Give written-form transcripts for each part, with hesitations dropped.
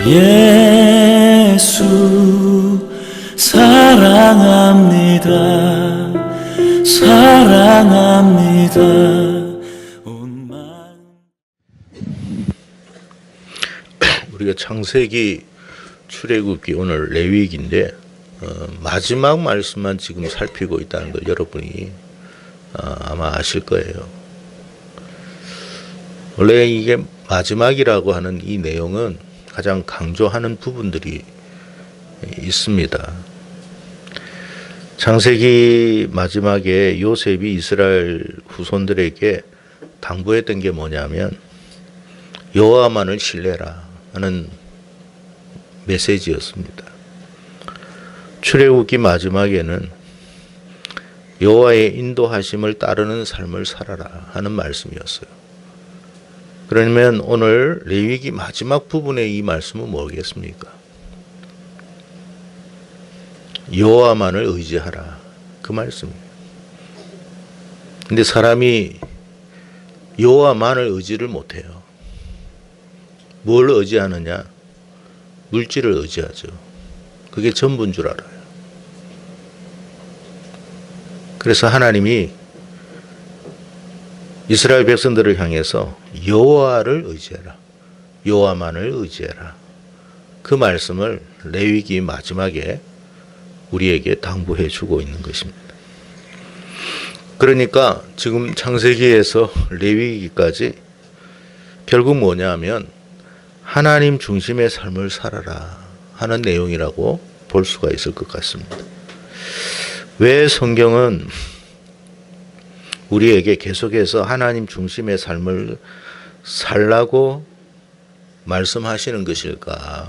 예수 사랑합니다. 사랑합니다. 온 마음. 우리가 창세기, 출애굽기, 오늘 레위기인데 마지막 말씀만 지금 살피고 있다는 거 여러분이 아마 아실 거예요. 원래 이게 마지막이라고 하는 이 내용은 가장 강조하는 부분들이 있습니다. 창세기 마지막에 요셉이 이스라엘 후손들에게 당부했던 게 뭐냐면 여호와만을 신뢰라 하는 메시지였습니다. 출애굽기 마지막에는 여호와의 인도하심을 따르는 삶을 살아라 하는 말씀이었어요. 그러면 오늘 레위기 마지막 부분의 이 말씀은 뭐겠습니까? 여호와만을 의지하라 그 말씀이에요. 근데 사람이 여호와만을 의지를 못해요. 뭘 의지하느냐? 물질을 의지하죠. 그게 전부인 줄 알아요. 그래서 하나님이 이스라엘 백성들을 향해서 여호와를 의지해라. 여호와만을 의지해라. 그 말씀을 레위기 마지막에 우리에게 당부해 주고 있는 것입니다. 그러니까 지금 창세기에서 레위기까지 결국 뭐냐면 하나님 중심의 삶을 살아라 하는 내용이라고 볼 수가 있을 것 같습니다. 왜 성경은 우리에게 계속해서 하나님 중심의 삶을 살라고 말씀하시는 것일까?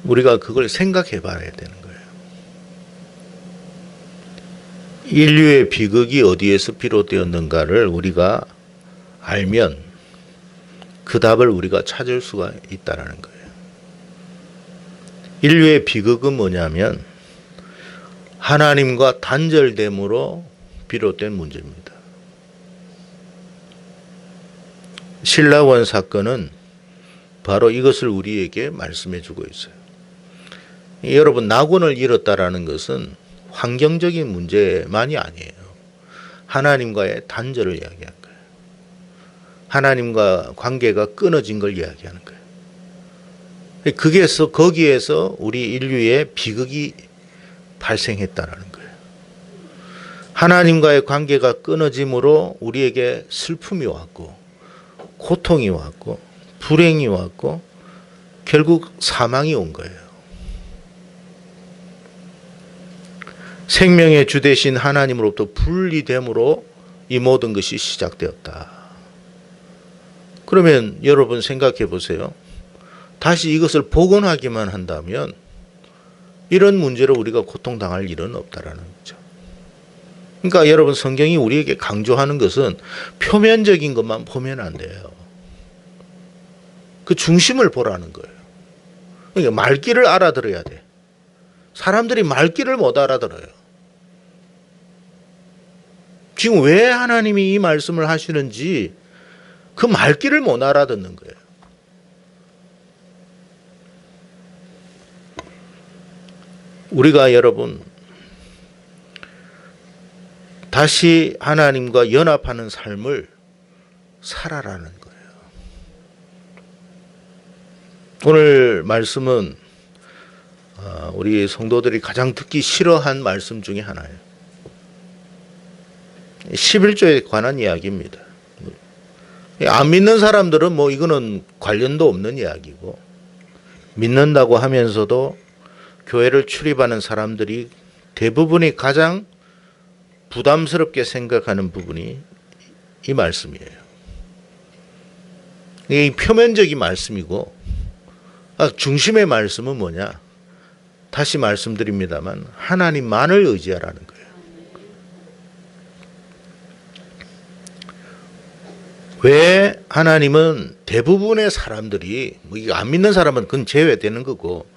우리가 그걸 생각해 봐야 되는 거예요. 인류의 비극이 어디에서 비롯되었는가를 우리가 알면 그 답을 우리가 찾을 수가 있다는 거예요. 인류의 비극은 뭐냐면 하나님과 단절됨으로 비롯된 문제입니다. 신라원 사건은 바로 이것을 우리에게 말씀해 주고 있어요. 여러분, 낙원을 잃었다라는 것은 환경적인 문제만이 아니에요. 하나님과의 단절을 이야기한 거예요. 하나님과 관계가 끊어진 걸 이야기하는 거예요. 거기에서 우리 인류의 비극이 발생했다라는 거예요. 하나님과의 관계가 끊어짐으로 우리에게 슬픔이 왔고, 고통이 왔고, 불행이 왔고, 결국 사망이 온 거예요. 생명의 주 되신 하나님으로부터 분리됨으로 이 모든 것이 시작되었다. 그러면 여러분 생각해 보세요. 다시 이것을 복원하기만 한다면 이런 문제로 우리가 고통당할 일은 없다라는 거죠. 그러니까 여러분, 성경이 우리에게 강조하는 것은 표면적인 것만 보면 안 돼요. 그 중심을 보라는 거예요. 그러니까 말귀를 알아들어야 돼. 사람들이 말귀를 못 알아들어요. 지금 왜 하나님이 이 말씀을 하시는지 그 말귀를 못 알아듣는 거예요. 우리가 여러분 다시 하나님과 연합하는 삶을 살아라는 거예요. 오늘 말씀은 우리 성도들이 가장 듣기 싫어한 말씀 중에 하나예요. 11조에 관한 이야기입니다. 안 믿는 사람들은 이거는 관련도 없는 이야기고, 믿는다고 하면서도 교회를 출입하는 사람들이 대부분이 가장 부담스럽게 생각하는 부분이 이 말씀이에요. 이게 표면적인 말씀이고, 중심의 말씀은 뭐냐? 다시 말씀드립니다만 하나님만을 의지하라는 거예요. 왜 하나님은 대부분의 사람들이, 이거 안 믿는 사람은 그건 제외되는 거고,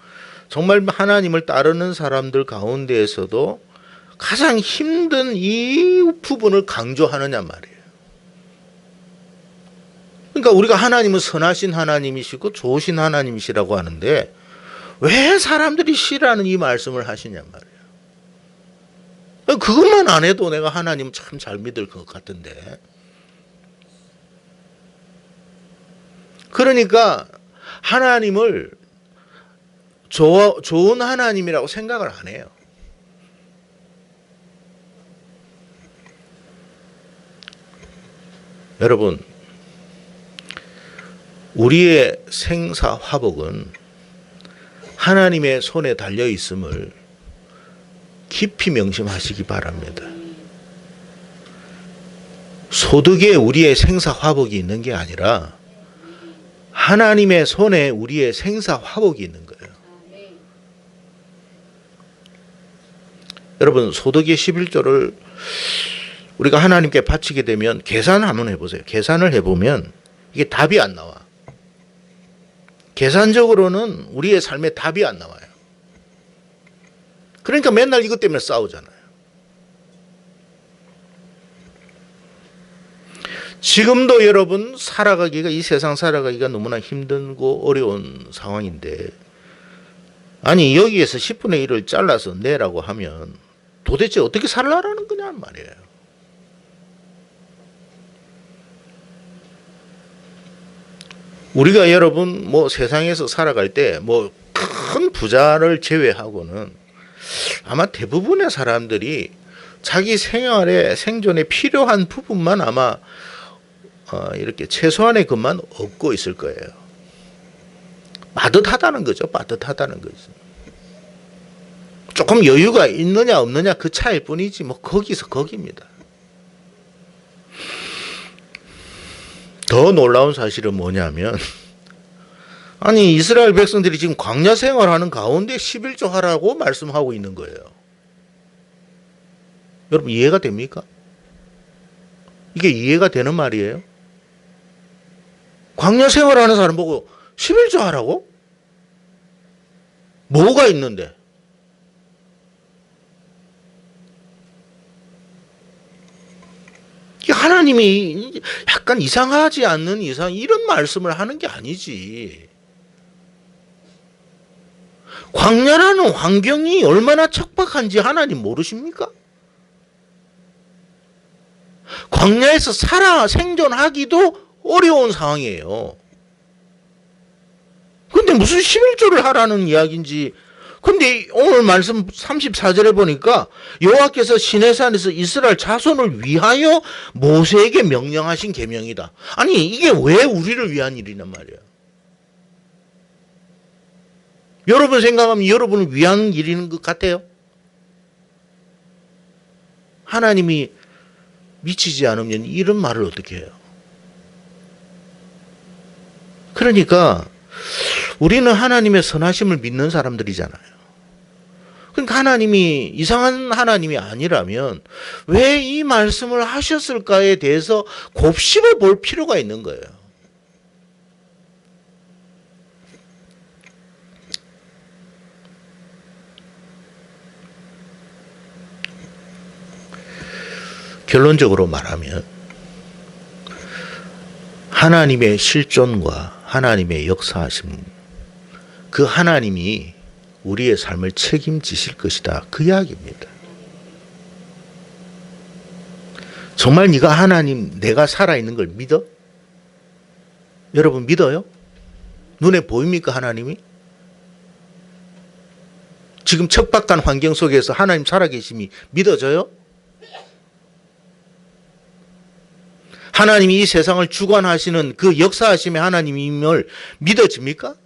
정말 하나님을 따르는 사람들 가운데에서도 가장 힘든 이 부분을 강조하느냐 말이에요. 그러니까 우리가 하나님은 선하신 하나님이시고 좋으신 하나님이시라고 하는데 왜 사람들이 싫어하는 이 말씀을 하시냔 말이에요. 그것만 안 해도 내가 하나님 참 잘 믿을 것 같은데. 그러니까 하나님을 좋은 하나님이라고 생각을 안 해요. 여러분, 우리의 생사 화복은 하나님의 손에 달려 있음을 깊이 명심하시기 바랍니다. 소득에 우리의 생사 화복이 있는 게 아니라 하나님의 손에 우리의 생사 화복이 있는 거예요. 여러분, 소득의 11조를 우리가 하나님께 바치게 되면 계산 한번 해보세요. 계산을 해보면 이게 답이 안 나와. 계산적으로는 우리의 삶에 답이 안 나와요. 그러니까 맨날 이것 때문에 싸우잖아요. 지금도 여러분 살아가기가, 이 세상 살아가기가 너무나 힘들고 어려운 상황인데, 아니 여기에서 10분의 1을 잘라서 내라고 하면 도대체 어떻게 살라라는 거냐는 말이에요. 우리가 여러분 뭐 세상에서 살아갈 때 뭐 큰 부자를 제외하고는 아마 대부분의 사람들이 자기 생활에 생존에 필요한 부분만 아마 이렇게 최소한의 것만 얻고 있을 거예요. 빠듯하다는 거죠. 빠듯하다는 거죠. 조금 여유가 있느냐 없느냐 그 차이일 뿐이지 뭐 거기서 거기입니다. 더 놀라운 사실은 뭐냐면, 아니 이스라엘 백성들이 지금 광야 생활하는 가운데 11조 하라고 말씀하고 있는 거예요. 여러분 이해가 됩니까? 이게 이해가 되는 말이에요? 광야 생활하는 사람 보고 11조 하라고? 뭐가 있는데? 하나님이 약간 이상하지 않는 이상 이런 말씀을 하는 게 아니지. 광야라는 환경이 얼마나 척박한지 하나님 모르십니까? 광야에서 생존하기도 어려운 상황이에요. 근데 무슨 11조를 하라는 이야기인지. 근데 오늘 말씀 34절에 보니까 여호와께서 시내산에서 이스라엘 자손을 위하여 모세에게 명령하신 계명이다. 아니 이게 왜 우리를 위한 일이란 말이야. 여러분 생각하면 여러분을 위한 일인 것 같아요? 하나님이 미치지 않으면 이런 말을 어떻게 해요? 그러니까 우리는 하나님의 선하심을 믿는 사람들이잖아요. 그러니까 하나님이 이상한 하나님이 아니라면 왜 이 말씀을 하셨을까에 대해서 곱씹어 볼 필요가 있는 거예요. 결론적으로 말하면 하나님의 실존과 하나님의 역사하심, 그 하나님이 우리의 삶을 책임지실 것이다. 그 이야기입니다. 정말 네가 하나님, 내가 살아있는 걸 믿어? 여러분 믿어요? 눈에 보입니까 하나님이? 지금 척박한 환경 속에서 하나님 살아계심이 믿어져요? 하나님이 이 세상을 주관하시는 그 역사하심의 하나님임을 믿어집니까?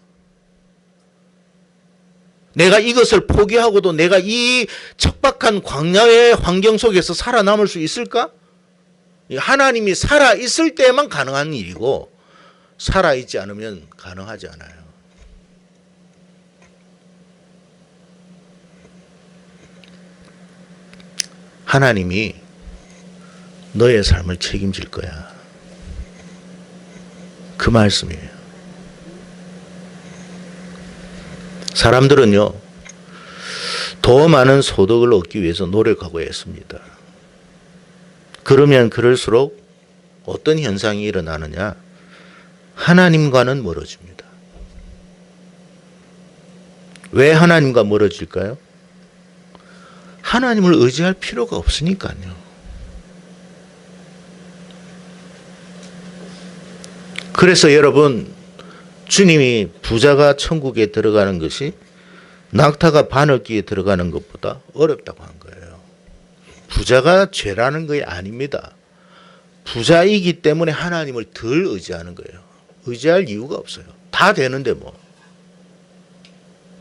내가 이것을 포기하고도 내가 이 척박한 광야의 환경 속에서 살아남을 수 있을까? 하나님이 살아있을 때만 가능한 일이고 살아있지 않으면 가능하지 않아요. 하나님이 너의 삶을 책임질 거야. 그 말씀이에요. 사람들은요, 더 많은 소득을 얻기 위해서 노력하고 있습니다. 그러면 그럴수록 어떤 현상이 일어나느냐? 하나님과는 멀어집니다. 왜 하나님과 멀어질까요? 하나님을 의지할 필요가 없으니까요. 그래서 여러분, 주님이 부자가 천국에 들어가는 것이 낙타가 바늘귀에 들어가는 것보다 어렵다고 한 거예요. 부자가 죄라는 게 아닙니다. 부자이기 때문에 하나님을 덜 의지하는 거예요. 의지할 이유가 없어요. 다 되는데 뭐.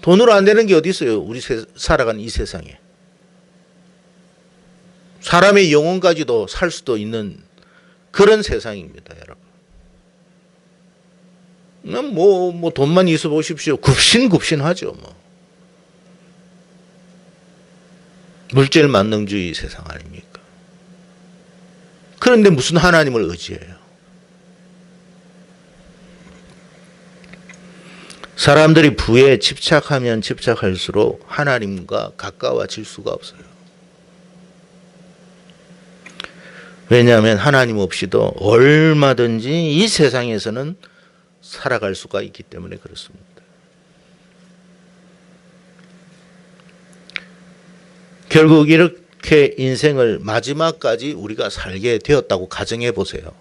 돈으로 안 되는 게 어디 있어요? 우리 살아가는 이 세상에. 사람의 영혼까지도 살 수도 있는 그런 세상입니다, 여러분. 뭐 돈만 있어 보십시오. 굽신굽신하죠, 뭐. 물질 만능주의 세상 아닙니까? 그런데 무슨 하나님을 의지해요? 사람들이 부에 집착하면 집착할수록 하나님과 가까워질 수가 없어요. 왜냐하면 하나님 없이도 얼마든지 이 세상에서는 살아갈 수가 있기 때문에 그렇습니다. 결국 이렇게 인생을 마지막까지 우리가 살게 되었다고 가정해 보세요.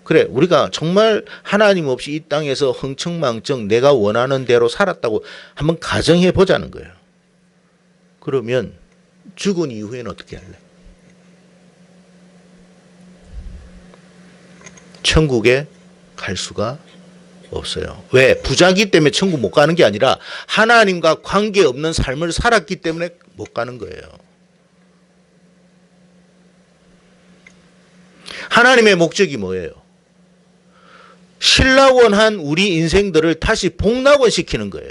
그래, 우리가 정말 하나님 없이 이 땅에서 흥청망청 내가 원하는 대로 살았다고 한번 가정해 보자는 거예요. 그러면 죽은 이후에는 어떻게 할래? 천국에 갈 수가 없어요. 왜? 부자기 때문에 천국 못 가는 게 아니라 하나님과 관계없는 삶을 살았기 때문에 못 가는 거예요. 하나님의 목적이 뭐예요? 신라원한 우리 인생들을 다시 복락원 시키는 거예요.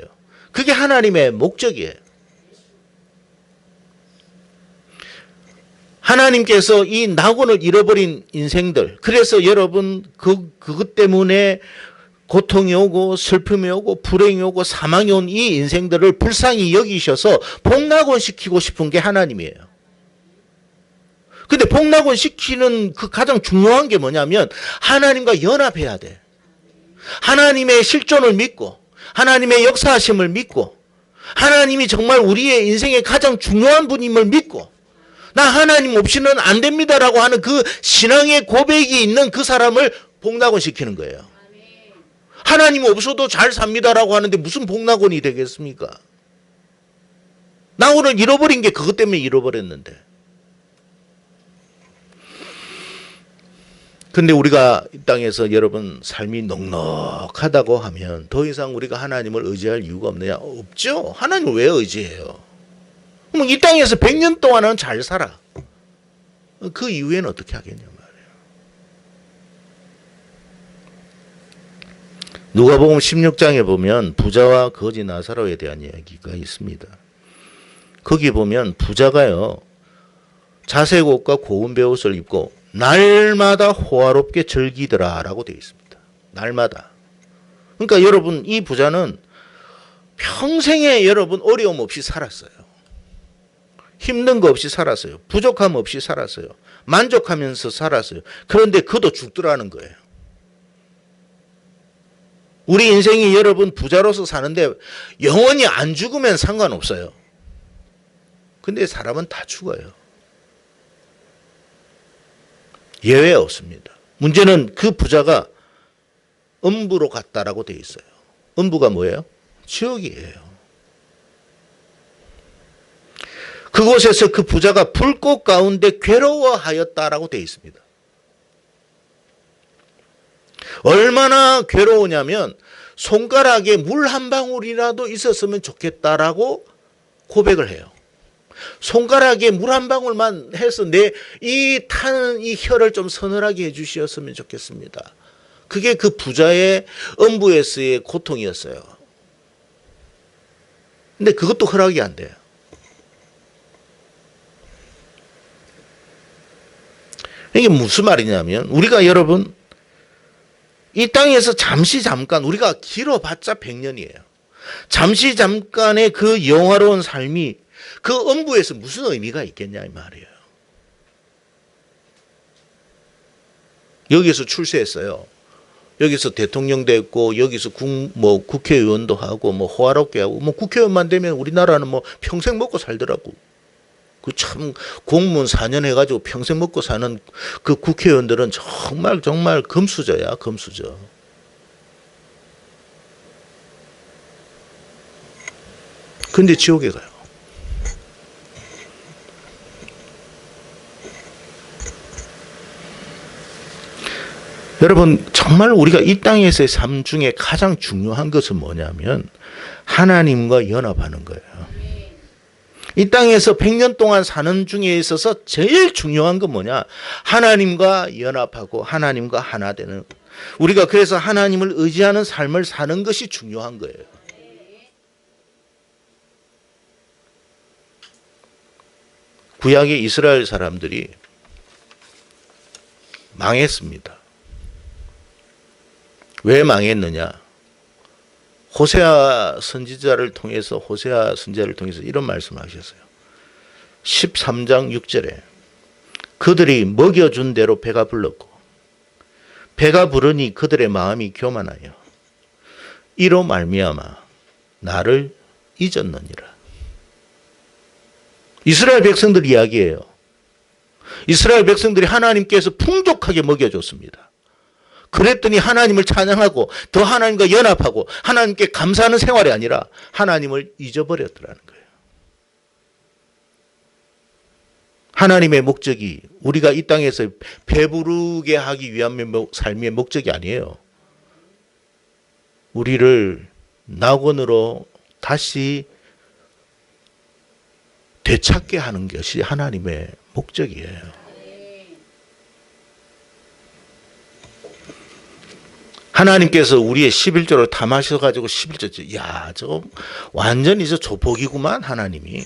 그게 하나님의 목적이에요. 하나님께서 이 낙원을 잃어버린 인생들, 그래서 여러분 그것 때문에 고통이 오고 슬픔이 오고 불행이 오고 사망이 온 이 인생들을 불쌍히 여기셔서 복락원 시키고 싶은 게 하나님이에요. 근데 복락원 시키는 그 가장 중요한 게 뭐냐면 하나님과 연합해야 돼. 하나님의 실존을 믿고 하나님의 역사하심을 믿고 하나님이 정말 우리의 인생의 가장 중요한 분임을 믿고 나 하나님 없이는 안 됩니다라고 하는 그 신앙의 고백이 있는 그 사람을 복락원 시키는 거예요. 하나님 없어도 잘 삽니다라고 하는데 무슨 복락원이 되겠습니까? 나 오늘 잃어버린 게 그것 때문에 잃어버렸는데. 근데 우리가 이 땅에서 여러분 삶이 넉넉하다고 하면 더 이상 우리가 하나님을 의지할 이유가 없느냐? 없죠. 하나님을 왜 의지해요? 그럼 이 땅에서 100년 동안은 잘 살아. 그 이후에는 어떻게 하겠냐 말이에요. 누가복음 16장에 보면 부자와 거지 나사로에 대한 이야기가 있습니다. 거기 보면 부자가요. 자색 옷과 고운 베옷을 입고 날마다 호화롭게 즐기더라라고 되어 있습니다. 날마다. 그러니까 여러분 이 부자는 평생에 여러분 어려움 없이 살았어요. 힘든 거 없이 살았어요. 부족함 없이 살았어요. 만족하면서 살았어요. 그런데 그도 죽더라는 거예요. 우리 인생이 여러분 부자로서 사는데 영원히 안 죽으면 상관없어요. 근데 사람은 다 죽어요. 예외 없습니다. 문제는 그 부자가 음부로 갔다라고 되어 있어요. 음부가 뭐예요? 지옥이에요. 그곳에서 그 부자가 불꽃 가운데 괴로워하였다라고 되어 있습니다. 얼마나 괴로우냐면 손가락에 물 한 방울이라도 있었으면 좋겠다라고 고백을 해요. 손가락에 물 한 방울만 해서 내 이 타는 이 혀를 좀 서늘하게 해주셨으면 좋겠습니다. 그게 그 부자의 음부에서의 고통이었어요. 근데 그것도 허락이 안 돼요. 이게 무슨 말이냐면 우리가 여러분 이 땅에서 잠깐 우리가 길어봤자 100년이에요. 잠시 잠깐의 그 영화로운 삶이 그 음부에서 무슨 의미가 있겠냐 이 말이에요. 여기에서 출세했어요. 여기서 대통령도 했고 여기서 국회의원도 하고 뭐 호화롭게 하고 뭐 국회의원만 되면 우리나라는 뭐 평생 먹고 살더라고. 그 참 공무원 4년 해가지고 평생 먹고 사는 그 국회의원들은 정말 정말 금수저야, 금수저. 근데 지옥에 가요. 여러분, 정말 우리가 이 땅에서의 삶 중에 가장 중요한 것은 뭐냐면 하나님과 연합하는 거예요. 이 땅에서 100년 동안 사는 중에 있어서 제일 중요한 건 뭐냐? 하나님과 연합하고 하나님과 하나 되는. 우리가 그래서 하나님을 의지하는 삶을 사는 것이 중요한 거예요. 구약의 이스라엘 사람들이 망했습니다. 왜 망했느냐? 호세아 선지자를 통해서 이런 말씀을 하셨어요. 13장 6절에 그들이 먹여준 대로 배가 불렀고 배가 부르니 그들의 마음이 교만하여 이로 말미암아 나를 잊었느니라. 이스라엘 백성들 이야기예요. 이스라엘 백성들이 하나님께서 풍족하게 먹여줬습니다. 그랬더니 하나님을 찬양하고 더 하나님과 연합하고 하나님께 감사하는 생활이 아니라 하나님을 잊어버렸더라는 거예요. 하나님의 목적이 우리가 이 땅에서 배부르게 하기 위한 삶의 목적이 아니에요. 우리를 낙원으로 다시 되찾게 하는 것이 하나님의 목적이에요. 하나님께서 우리의 11조를 담아셔가지고 11조, 야, 저거 완전히 저 조폭이구만, 하나님이.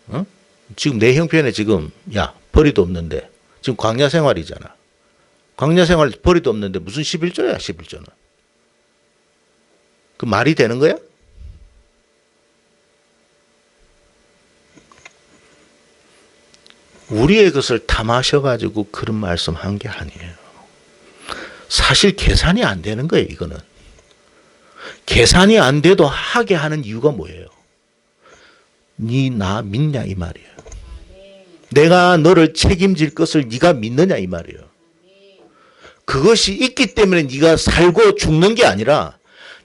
어? 지금 내 형편에 지금, 야, 벌이도 없는데, 지금 광야 생활이잖아. 광야 생활 벌이도 없는데 무슨 11조야, 11조는. 그 말이 되는 거야? 우리의 것을 담아셔가지고 그런 말씀 한 게 아니에요. 사실 계산이 안 되는 거예요, 이거는. 계산이 안 돼도 하게 하는 이유가 뭐예요? 니 나 믿냐 이 말이에요. 내가 너를 책임질 것을 네가 믿느냐 이 말이에요. 그것이 있기 때문에 네가 살고 죽는 게 아니라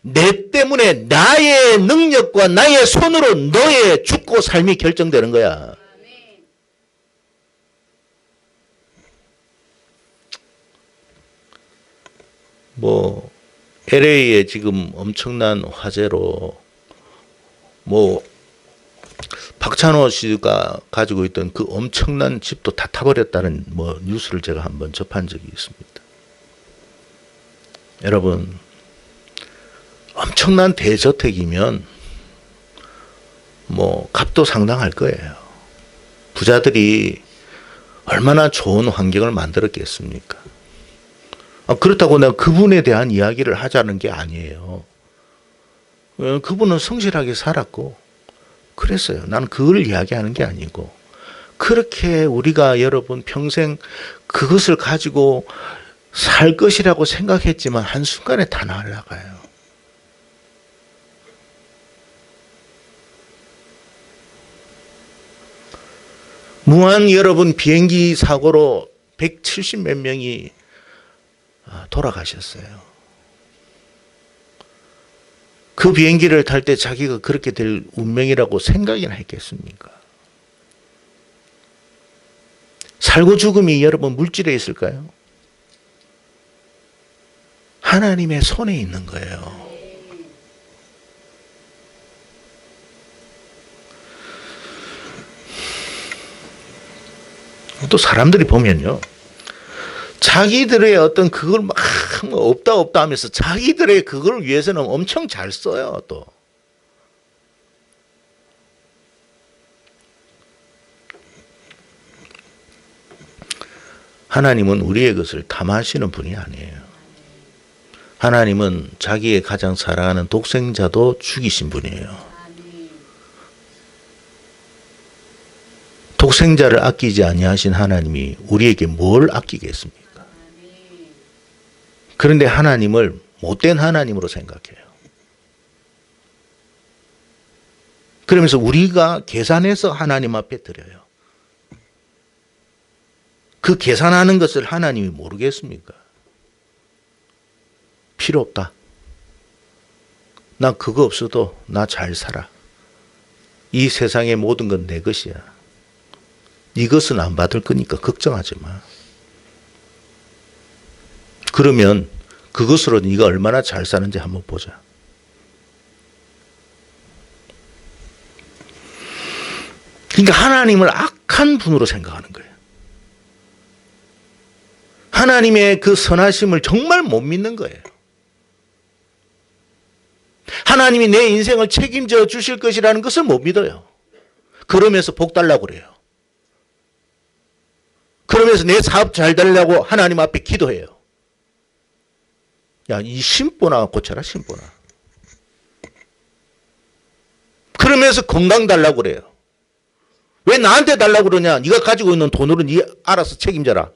내 때문에 나의 능력과 나의 손으로 너의 죽고 삶이 결정되는 거야. 뭐 LA에 지금 엄청난 화재로 뭐 박찬호 씨가 가지고 있던 그 엄청난 집도 다 타버렸다는 뭐 뉴스를 제가 한번 접한 적이 있습니다. 여러분, 엄청난 대저택이면 뭐 값도 상당할 거예요. 부자들이 얼마나 좋은 환경을 만들었겠습니까? 그렇다고 내가 그분에 대한 이야기를 하자는 게 아니에요. 그분은 성실하게 살았고 그랬어요. 나는 그걸 이야기하는 게 아니고, 그렇게 우리가 여러분 평생 그것을 가지고 살 것이라고 생각했지만 한순간에 다 날아가요. 무한 여러분 비행기 사고로 170 몇 명이 돌아가셨어요. 그 비행기를 탈 때 자기가 그렇게 될 운명이라고 생각이나 했겠습니까? 살고 죽음이 여러분 물질에 있을까요? 하나님의 손에 있는 거예요. 또 사람들이 보면요, 자기들의 어떤 그걸 막 없다 하면서 자기들의 그걸 위해서는 엄청 잘 써요. 또 하나님은 우리의 것을 탐하시는 분이 아니에요. 하나님은 자기의 가장 사랑하는 독생자도 죽이신 분이에요. 독생자를 아끼지 아니하신 하나님이 우리에게 뭘 아끼겠습니까? 그런데 하나님을 못된 하나님으로 생각해요. 그러면서 우리가 계산해서 하나님 앞에 드려요. 그 계산하는 것을 하나님이 모르겠습니까? 필요 없다. 나 그거 없어도 나 잘 살아. 이 세상의 모든 건 내 것이야. 이것은 안 받을 거니까 걱정하지 마. 그러면 그것으로 네가 얼마나 잘 사는지 한번 보자. 그러니까 하나님을 악한 분으로 생각하는 거예요. 하나님의 그 선하심을 정말 못 믿는 거예요. 하나님이 내 인생을 책임져 주실 것이라는 것을 못 믿어요. 그러면서 복 달라고 그래요. 그러면서 내 사업 잘 되려고 하나님 앞에 기도해요. 야, 이 심보나 고쳐라, 심보나. 그러면서 건강 달라고 그래요. 왜 나한테 달라고 그러냐? 네가 가지고 있는 돈으로 네 알아서 책임져라.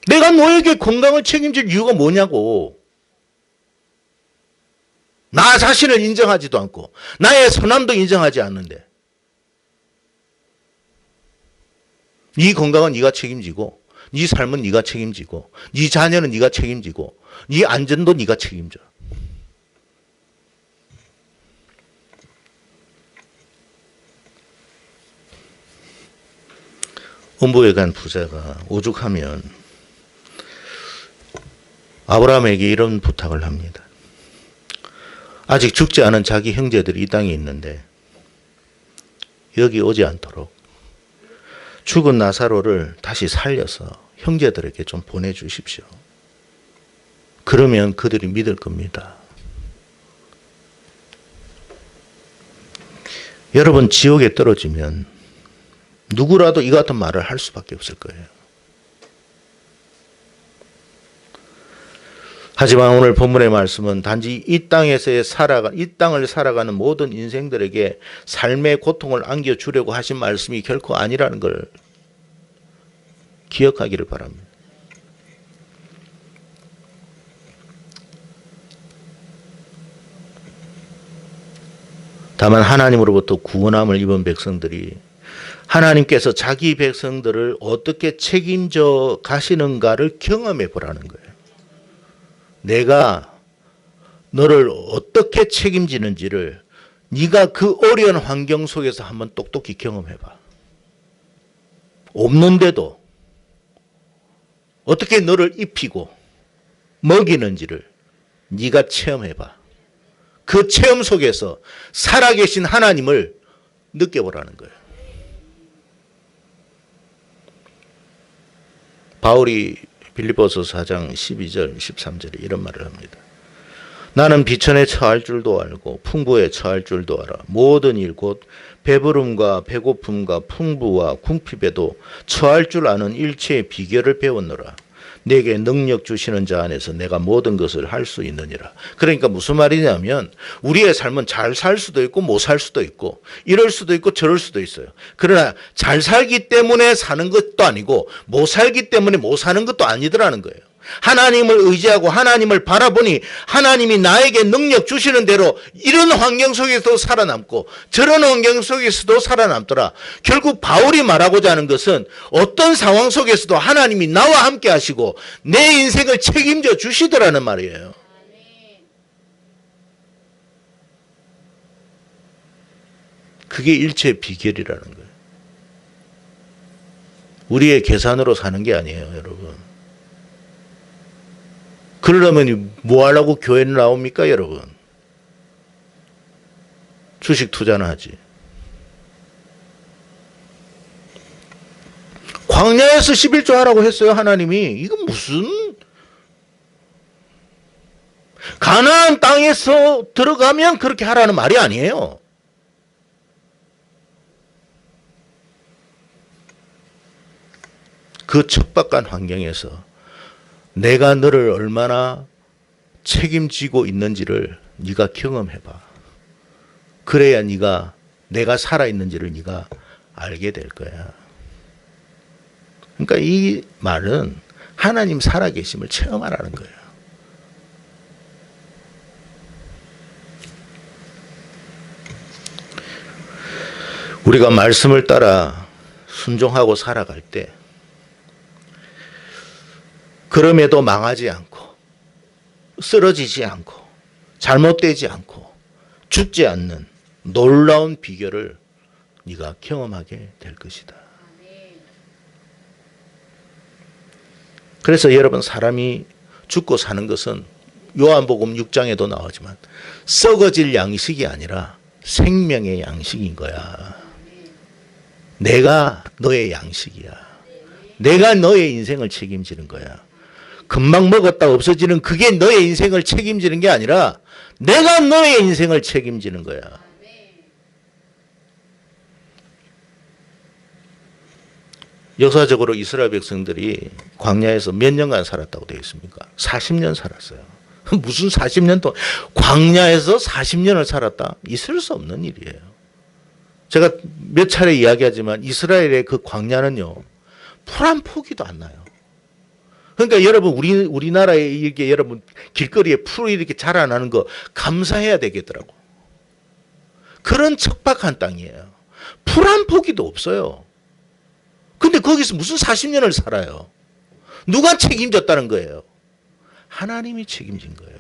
내가 너에게 건강을 책임질 이유가 뭐냐고. 나 자신을 인정하지도 않고 나의 선함도 인정하지 않는데 네 건강은 네가 책임지고 네 삶은 네가 책임지고 네 자녀는 네가 책임지고 네 안전도 네가 책임져. 음부에 간 부자가 오죽하면 아브라함에게 이런 부탁을 합니다. 아직 죽지 않은 자기 형제들이 이 땅에 있는데 여기 오지 않도록 죽은 나사로를 다시 살려서 형제들에게 좀 보내주십시오. 그러면 그들이 믿을 겁니다. 여러분, 지옥에 떨어지면 누구라도 이 같은 말을 할 수밖에 없을 거예요. 하지만 오늘 본문의 말씀은 단지 이 땅을 살아가는 모든 인생들에게 삶의 고통을 안겨주려고 하신 말씀이 결코 아니라는 걸 기억하기를 바랍니다. 다만 하나님으로부터 구원함을 입은 백성들이 하나님께서 자기 백성들을 어떻게 책임져 가시는가를 경험해 보라는 거예요. 내가 너를 어떻게 책임지는지를 네가 그 어려운 환경 속에서 한번 똑똑히 경험해봐. 없는데도 어떻게 너를 입히고 먹이는지를 네가 체험해봐. 그 체험 속에서 살아계신 하나님을 느껴보라는 거예요. 바울이 빌립보서 4장 12절 13절에 이런 말을 합니다. 나는 비천에 처할 줄도 알고 풍부에 처할 줄도 알아. 모든 일 곧 배부름과 배고픔과 풍부와 궁핍에도 처할 줄 아는 일체의 비결을 배웠노라. 내게 능력 주시는 자 안에서 내가 모든 것을 할 수 있느니라. 그러니까 무슨 말이냐면 우리의 삶은 잘 살 수도 있고 못 살 수도 있고 이럴 수도 있고 저럴 수도 있어요. 그러나 잘 살기 때문에 사는 것도 아니고 못 살기 때문에 못 사는 것도 아니더라는 거예요. 하나님을 의지하고 하나님을 바라보니 하나님이 나에게 능력 주시는 대로 이런 환경 속에서도 살아남고 저런 환경 속에서도 살아남더라. 결국 바울이 말하고자 하는 것은 어떤 상황 속에서도 하나님이 나와 함께 하시고 내 인생을 책임져 주시더라는 말이에요. 그게 일체의 비결이라는 거예요. 우리의 계산으로 사는 게 아니에요, 여러분. 그러려면 뭐 하려고 교회에 나옵니까, 여러분? 주식 투자나 하지. 광야에서 11조 하라고 했어요, 하나님이. 이건 무슨 가나안 땅에서 들어가면 그렇게 하라는 말이 아니에요. 그 척박한 환경에서 내가 너를 얼마나 책임지고 있는지를 네가 경험해봐. 그래야 네가 내가 살아있는지를 네가 알게 될 거야. 그러니까 이 말은 하나님 살아계심을 체험하라는 거예요. 우리가 말씀을 따라 순종하고 살아갈 때 그럼에도 망하지 않고 쓰러지지 않고 잘못되지 않고 죽지 않는 놀라운 비결을 네가 경험하게 될 것이다. 그래서 여러분, 사람이 죽고 사는 것은 요한복음 6장에도 나오지만 썩어질 양식이 아니라 생명의 양식인 거야. 내가 너의 양식이야. 내가 너의 인생을 책임지는 거야. 금방 먹었다 없어지는 그게 너의 인생을 책임지는 게 아니라 내가 너의 인생을 책임지는 거야. 역사적으로 이스라엘 백성들이 광야에서 몇 년간 살았다고 되어 있습니까? 40년 살았어요. 무슨 40년 동안 광야에서 40년을 살았다? 있을 수 없는 일이에요. 제가 몇 차례 이야기하지만 이스라엘의 그 광야는요, 풀 한 포기도 안 나요. 그러니까 여러분, 우리나라에 이렇게 여러분 길거리에 풀이 이렇게 자라나는 거 감사해야 되겠더라고. 그런 척박한 땅이에요. 풀 한 포기도 없어요. 근데 거기서 무슨 40년을 살아요? 누가 책임졌다는 거예요? 하나님이 책임진 거예요.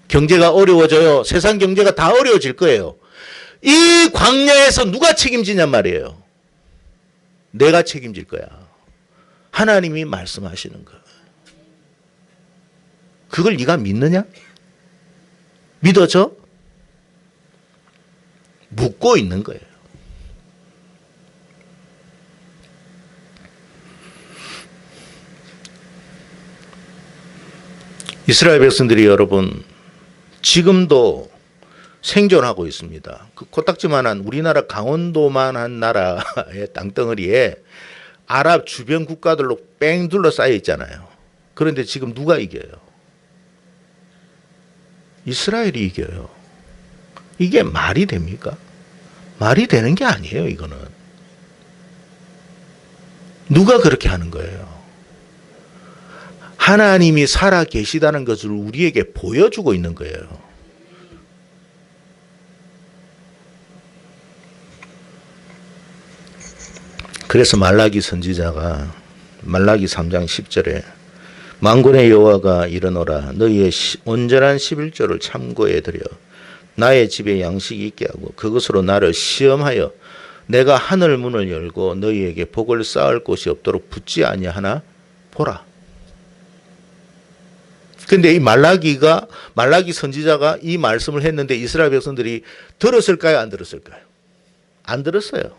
경제가 어려워져요. 세상 경제가 다 어려워질 거예요. 이 광야에서 누가 책임지냔 말이에요. 내가 책임질 거야. 하나님이 말씀하시는 거. 그걸 네가 믿느냐? 믿어져? 묻고 있는 거예요. 이스라엘 백성들이 여러분 지금도 생존하고 있습니다. 그 코딱지만한 우리나라 강원도만한 나라의 땅덩어리에 아랍 주변 국가들로 뺑 둘러싸여 있잖아요. 그런데 지금 누가 이겨요? 이스라엘이 이겨요. 이게 말이 됩니까? 말이 되는 게 아니에요, 이거는. 누가 그렇게 하는 거예요? 하나님이 살아 계시다는 것을 우리에게 보여주고 있는 거예요. 그래서 말라기 선지자가 말라기 3장 10절에 만군의 여호와가 이르노라 너희의 온전한 11조를 참고해 드려 나의 집에 양식이 있게 하고 그것으로 나를 시험하여 내가 하늘 문을 열고 너희에게 복을 쌓을 곳이 없도록 붙지 아니하나 보라. 근데 이 말라기 선지자가 이 말씀을 했는데 이스라엘 백성들이 들었을까요? 안 들었을까요? 안 들었어요.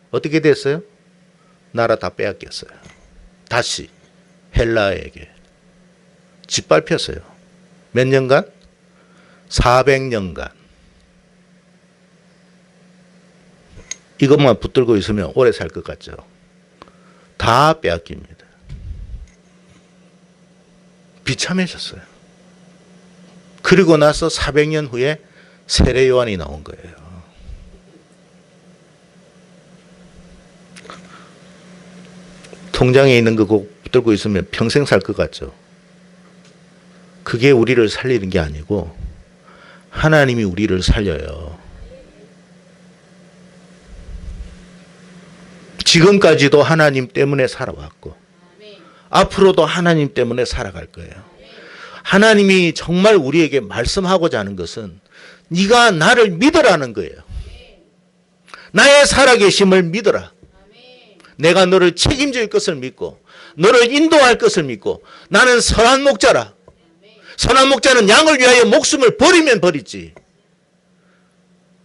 어떻게 됐어요? 나라 다 빼앗겼어요. 다시 헬라에게 짓밟혔어요. 몇 년간? 400년간. 이것만 붙들고 있으면 오래 살 것 같죠? 다 빼앗깁니다. 비참해졌어요. 그리고 나서 400년 후에 세례 요한이 나온 거예요. 통장에 있는 거 붙들고 있으면 평생 살 것 같죠? 그게 우리를 살리는 게 아니고 하나님이 우리를 살려요. 지금까지도 하나님 때문에 살아왔고 앞으로도 하나님 때문에 살아갈 거예요. 하나님이 정말 우리에게 말씀하고자 하는 것은 네가 나를 믿으라는 거예요. 나의 살아계심을 믿어라. 내가 너를 책임질 것을 믿고 너를 인도할 것을 믿고 나는 선한 목자라. 선한 목자는 양을 위하여 목숨을 버리면 버리지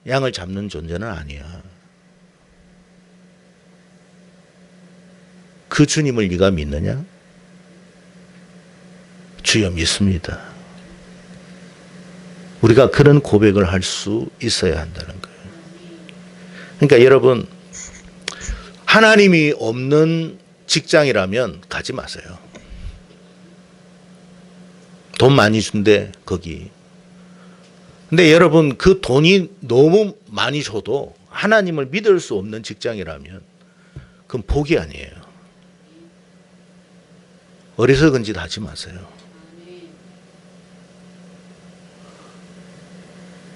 양을 잡는 존재는 아니야. 그 주님을 네가 믿느냐? 주여 믿습니다. 우리가 그런 고백을 할 수 있어야 한다는 거예요. 그러니까 여러분 하나님이 없는 직장이라면 가지 마세요. 돈 많이 준대 거기. 근데 여러분 그 돈이 너무 많이 줘도 하나님을 믿을 수 없는 직장이라면 그건 복이 아니에요. 어리석은 짓 하지 마세요.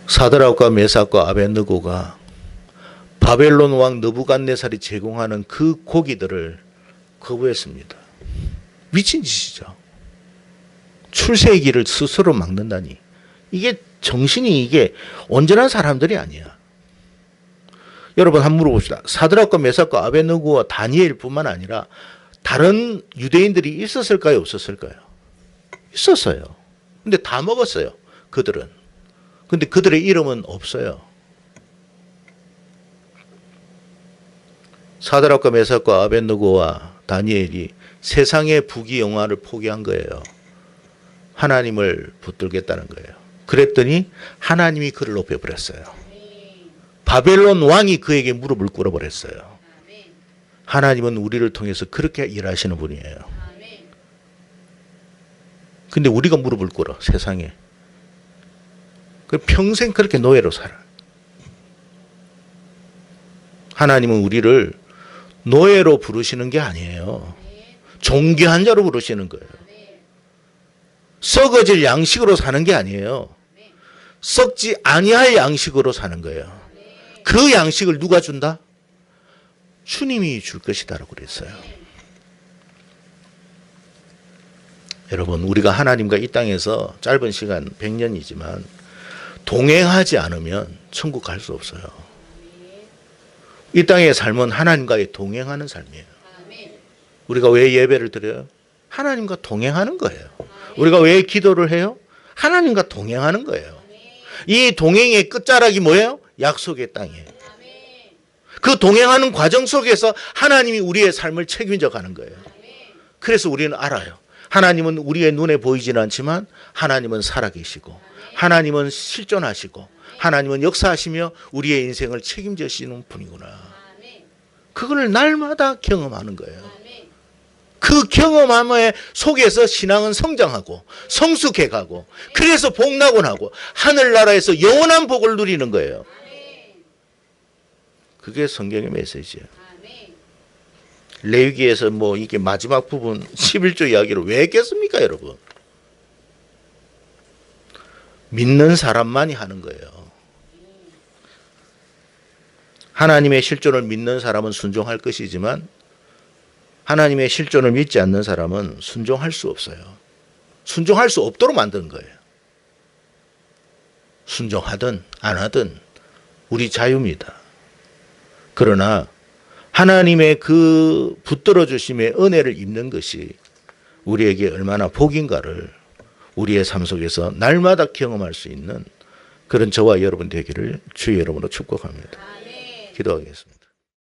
사드락과 메삭과 아벳느고가 바벨론 왕 느부갓네살이 제공하는 그 고기들을 거부했습니다. 미친 짓이죠. 출세의 길을 스스로 막는다니. 이게 정신이 이게 온전한 사람들이 아니야. 여러분 한번 물어봅시다. 사드락과 메삭과 아벳느고와 다니엘뿐만 아니라 다른 유대인들이 있었을까요? 없었을까요? 있었어요. 근데 다 먹었어요. 그들은. 근데 그들의 이름은 없어요. 사드락과 메삭과 아벳느고와 다니엘이 세상의 부귀영화를 포기한 거예요. 하나님을 붙들겠다는 거예요. 그랬더니 하나님이 그를 높여버렸어요. 바벨론 왕이 그에게 무릎을 꿇어버렸어요. 하나님은 우리를 통해서 그렇게 일하시는 분이에요. 근데 우리가 무릎을 꿇어 세상에. 평생 그렇게 노예로 살아. 하나님은 우리를 노예로 부르시는 게 아니에요. 존귀한 자로 부르시는 거예요. 썩어질 양식으로 사는 게 아니에요. 썩지 아니할 양식으로 사는 거예요. 그 양식을 누가 준다? 주님이 줄 것이다라고 그랬어요. 여러분, 우리가 하나님과 이 땅에서 짧은 시간 100년이지만 동행하지 않으면 천국 갈 수 없어요. 이 땅의 삶은 하나님과의 동행하는 삶이에요. 우리가 왜 예배를 드려요? 하나님과 동행하는 거예요. 우리가 왜 기도를 해요? 하나님과 동행하는 거예요. 이 동행의 끝자락이 뭐예요? 약속의 땅이에요. 그 동행하는 과정 속에서 하나님이 우리의 삶을 책임져 가는 거예요. 그래서 우리는 알아요. 하나님은 우리의 눈에 보이지는 않지만 하나님은 살아계시고 하나님은 실존하시고 하나님은 역사하시며 우리의 인생을 책임지시는 분이구나. 그걸 날마다 경험하는 거예요. 그 경험함 속에서 신앙은 성장하고 성숙해가고 그래서 복락원하고 하늘나라에서 영원한 복을 누리는 거예요. 그게 성경의 메시지예요. 레위기에서 뭐 이게 마지막 부분 11조 이야기를 왜 했겠습니까, 여러분? 믿는 사람만이 하는 거예요. 하나님의 실존을 믿는 사람은 순종할 것이지만 하나님의 실존을 믿지 않는 사람은 순종할 수 없어요. 순종할 수 없도록 만든 거예요. 순종하든 안 하든 우리 자유입니다. 그러나 하나님의 그 붙들어 주심의 은혜를 입는 것이 우리에게 얼마나 복인가를 우리의 삶 속에서 날마다 경험할 수 있는 그런 저와 여러분 되기를 주의 이름으로 축복합니다. 기도하겠습니다.